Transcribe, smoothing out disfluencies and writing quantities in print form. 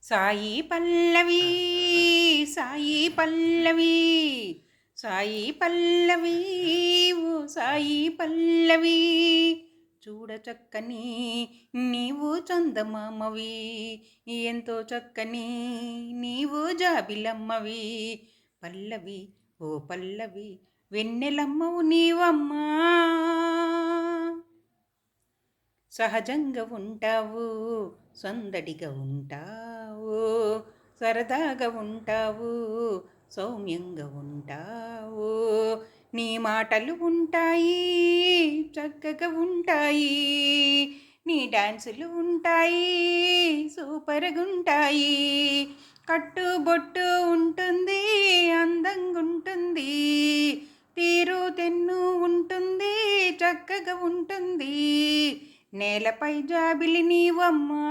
సాయి పల్లవి సాయి పల్లవి సాయి పల్లవి ఓ సాయి పల్లవి చూడ చక్కని నీవు చందమామవి ఎంతో చక్కని నీవు జాబిలమ్మవి పల్లవి ఓ పల్లవి వెన్నెలమ్మవు నీవమ్మా సహజంగా ఉంటావు సందడిగా ఉంటావు సరదాగా ఉంటావు సౌమ్యంగా ఉంటావు నీ మాటలు ఉంటాయి చక్కగా ఉంటాయి నీ డాన్సులు ఉంటాయి సూపర్గా ఉంటాయి కట్టుబొట్టు ఉంటుంది అందంగా ఉంటుంది తీరు తెన్ను ఉంటుంది చక్కగా ఉంటుంది నేలపై జాబిలి నీవమ్మా